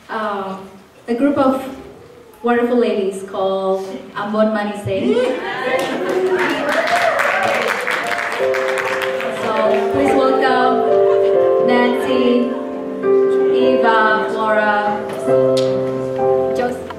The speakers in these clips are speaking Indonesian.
a group of wonderful ladies called Ambon Manise. So please welcome Nancy, Eva, Flora, Joseph.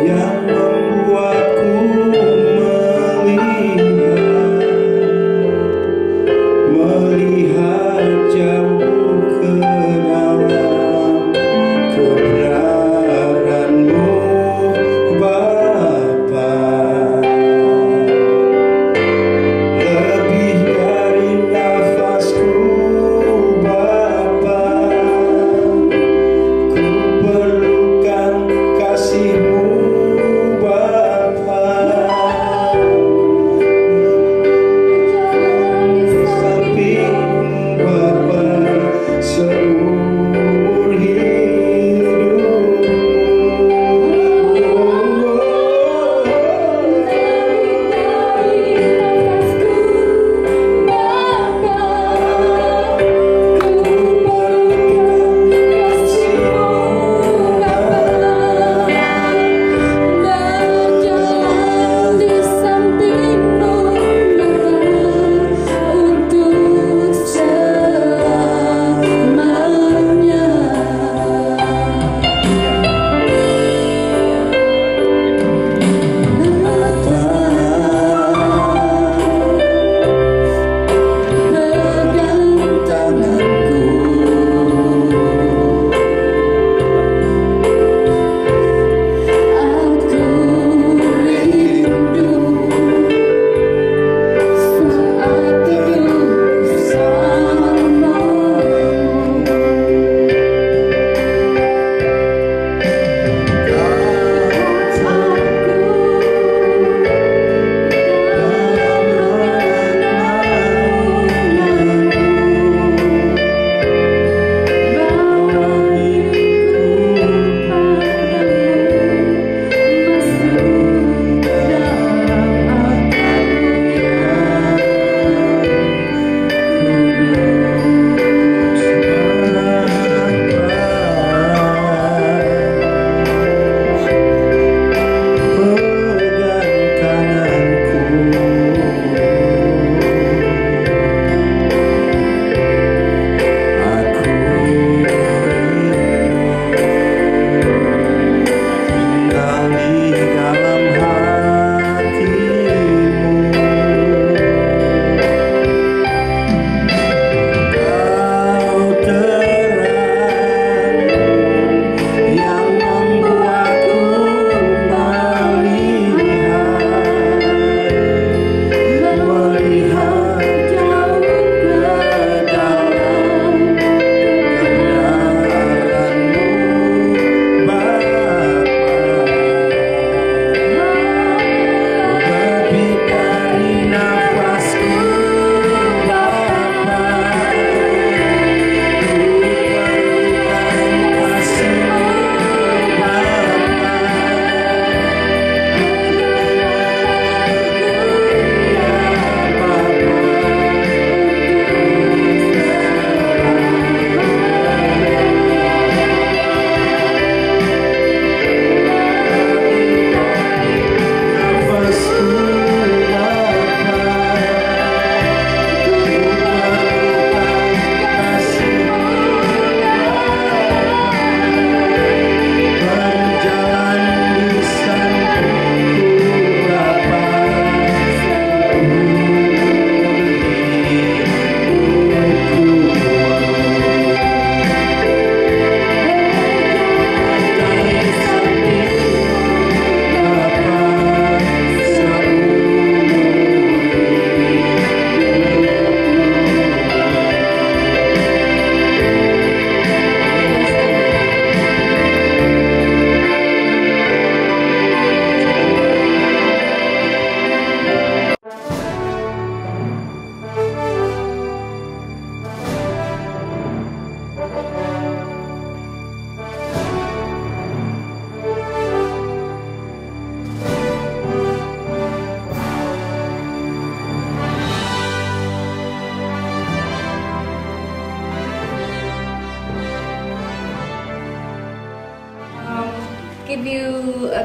yang membuatku melihat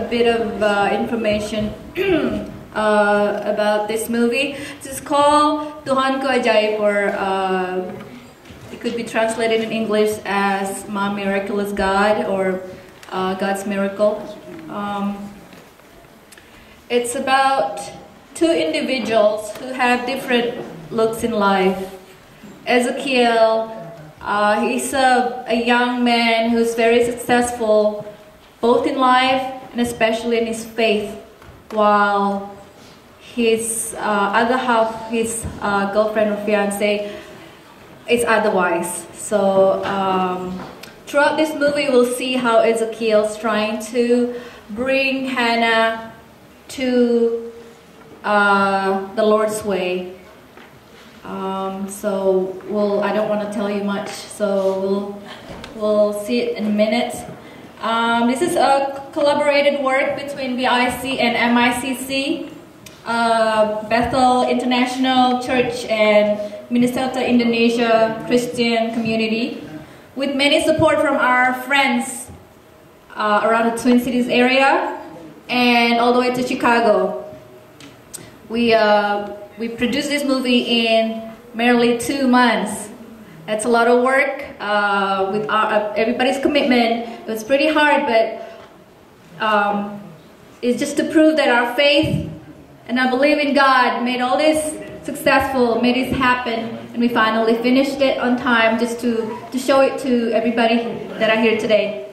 bit of information about this movie. This is called Tuhanku Ajaib, or it could be translated in English as My Miraculous God, or God's Miracle. It's about two individuals who have different looks in life. Ezekiel, he's a young man who's very successful, both in life and especially in his faith, while his other half, his girlfriend or fiance, is otherwise. So throughout this movie, we'll see how Ezekiel's trying to bring Hannah to the Lord's way. I don't want to tell you much, so we'll see it in a minute. This is a collaborated work between BIC and MICC, Bethel International Church and Minnesota, Indonesia Christian Community, with many support from our friends around the Twin Cities area and all the way to Chicago. We produced this movie in merely 2 months. That's a lot of work with everybody's commitment. It was pretty hard, but it's just to prove that our faith and our belief in God made all this successful, made this happen, and we finally finished it on time, just to show it to everybody that are here today.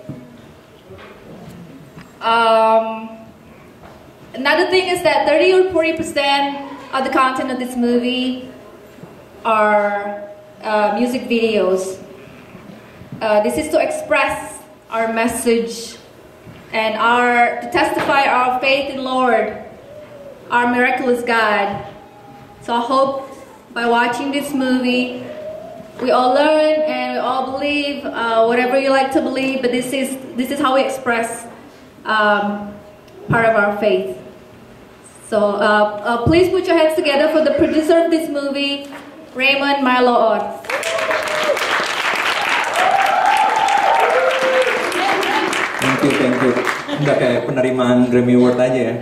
Another thing is that 30 or 40% of the content of this movie are music videos. This is to express our message and to testify our faith in Lord, our miraculous God. So I hope by watching this movie, we all learn and we all believe whatever you like to believe. But this is how we express part of our faith. So please put your hands together for the producer of this movie, Raymond Marloon. Thank you. Udah kayak penerimaan Grammy Award aja ya.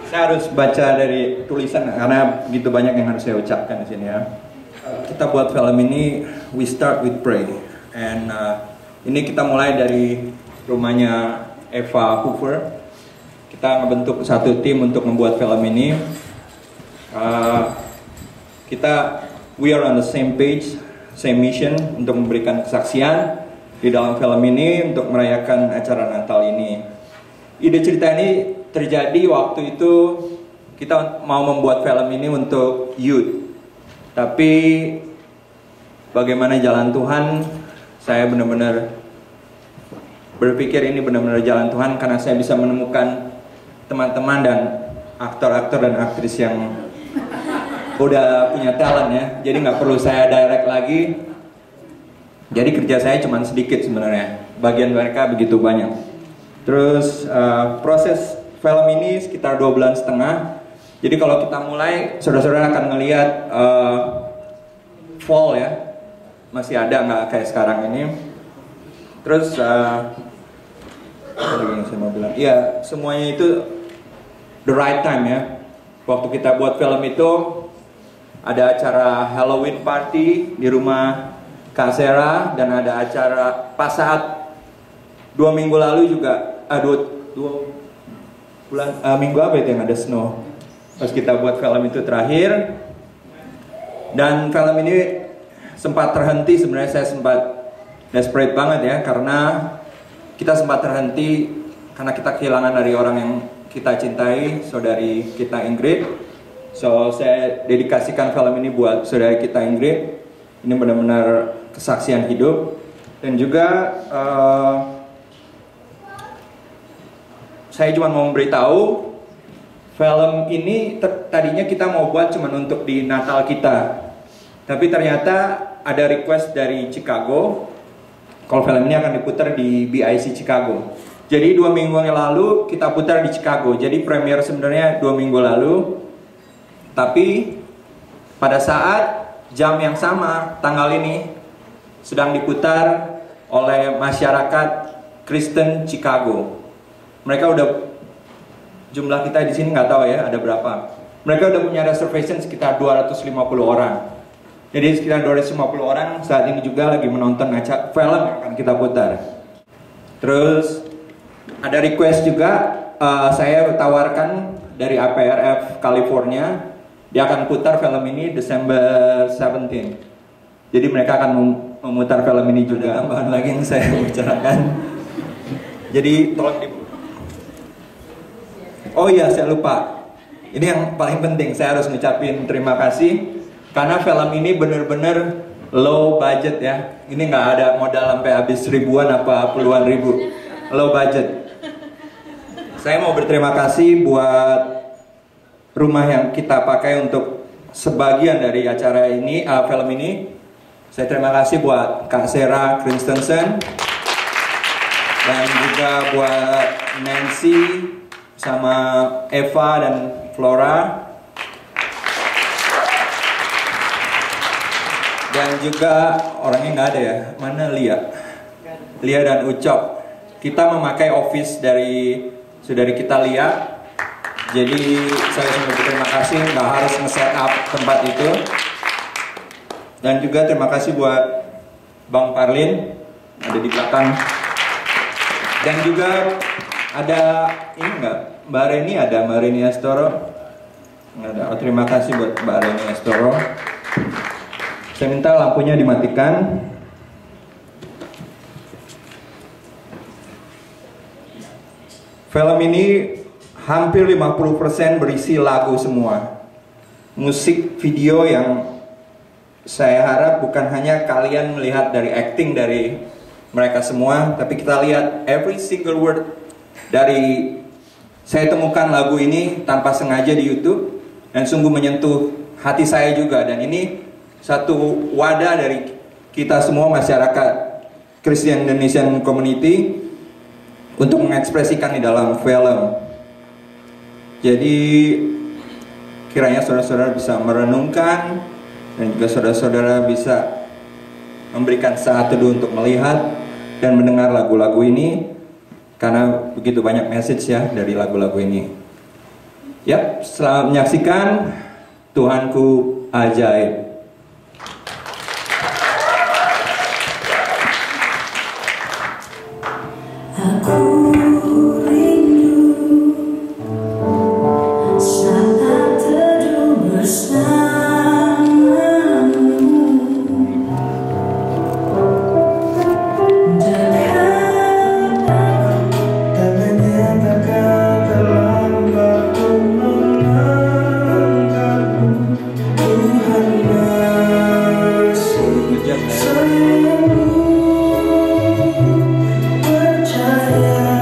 Saya harus baca dari tulisan karena begitu banyak yang harus saya ucapkan di sini ya. Kita buat film ini, we start with pray. And ini kita mulai dari rumahnya Eva Hoover. Kita ngebentuk satu tim untuk membuat film ini. We are on the same page, same mission untuk memberikan kesaksian di dalam film ini untuk merayakan acara Natal ini. Ide cerita ini terjadi waktu itu kita mau membuat film ini untuk youth. Tapi bagaimana jalan Tuhan, saya benar-benar berpikir ini benar-benar jalan Tuhan karena saya bisa menemukan teman-teman dan aktor-aktor dan aktris yang udah punya talent ya, jadi nggak perlu saya direct lagi. Jadi kerja saya cuma sedikit sebenarnya, bagian mereka begitu banyak. Terus proses film ini sekitar 2,5 bulan. Jadi kalau kita mulai, saudara-saudara akan ngelihat fall ya, masih ada nggak kayak sekarang ini. Terus apa yang saya mau bilang? Iya, semuanya itu the right time ya. Waktu kita buat film itu ada acara Halloween party di rumah Kak Sarah, dan ada acara pas saat 2 minggu lalu juga minggu apa itu yang ada snow. Pas kita buat film itu terakhir, dan film ini sempat terhenti. Sebenarnya saya sempat desperate banget ya, karena kita sempat terhenti karena kita kehilangan dari orang yang kita cintai, saudari kita Ingrid. So saya dedikasikan film ini buat saudari kita Ingrid. Ini benar-benar kesaksian hidup. Dan juga saya cuma mau memberitahu, film ini tadinya kita mau buat cuma untuk di Natal kita. Tapi ternyata ada request dari Chicago kalau film ini akan diputar di BIC Chicago. Jadi 2 minggu yang lalu kita putar di Chicago. Jadi premier sebenarnya 2 minggu lalu. Tapi pada saat jam yang sama, tanggal ini sedang diputar oleh masyarakat Kristen Chicago. mereka udah, jumlah kita di sini nggak tahu ya ada berapa. Mereka udah punya reservation sekitar 250 orang. Jadi sekitar 250 orang saat ini juga lagi menonton film yang akan kita putar. Terus ada request juga, saya tawarkan dari APRF California, dia akan putar film ini December 17. Jadi mereka akan memutar film ini juga. Ada tambahan lagi yang saya bicarakan. Jadi tolong oh iya, saya lupa. Ini yang paling penting, saya harus ngucapin terima kasih karena film ini bener-bener low budget ya. Ini nggak ada modal sampai habis ribuan apa puluhan ribu, low budget. Saya mau berterima kasih buat rumah yang kita pakai untuk sebagian dari acara ini, film ini. Saya terima kasih buat Kak Sarah Christensen dan juga buat Nancy sama Eva dan Flora. Dan juga orangnya nggak ada ya, mana Lia dan Ucok. Kita memakai office dari saudari kita Lia. Jadi saya sangat berterima kasih, nggak harus nge-set up tempat itu. Dan juga terima kasih buat Bang Parlin ada di belakang. Dan juga ada ini nggak, Mbak Reni ada, Mbak Reni Estoro. Nggak ada. Oh, terima kasih buat Mbak Reni Estoro. Saya minta lampunya dimatikan. Film ini hampir 50% berisi lagu semua. Musik video yang saya harap bukan hanya kalian melihat dari acting dari mereka semua, tapi kita lihat every single word dari, saya temukan lagu ini tanpa sengaja di YouTube dan sungguh menyentuh hati saya juga. Dan ini satu wadah dari kita semua masyarakat Christian Indonesian Community untuk mengekspresikan di dalam film. Jadi kiranya saudara-saudara bisa merenungkan dan juga saudara-saudara bisa memberikan saat teduh untuk melihat dan mendengar lagu-lagu ini karena begitu banyak message ya dari lagu-lagu ini. Yap, selamat menyaksikan. Tuhanku ajaib. Percaya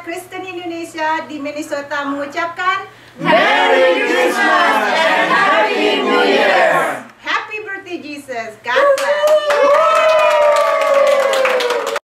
umat Kristen Indonesia di Minnesota mengucapkan Merry Christmas and Happy New Year! Happy birthday Jesus. God bless.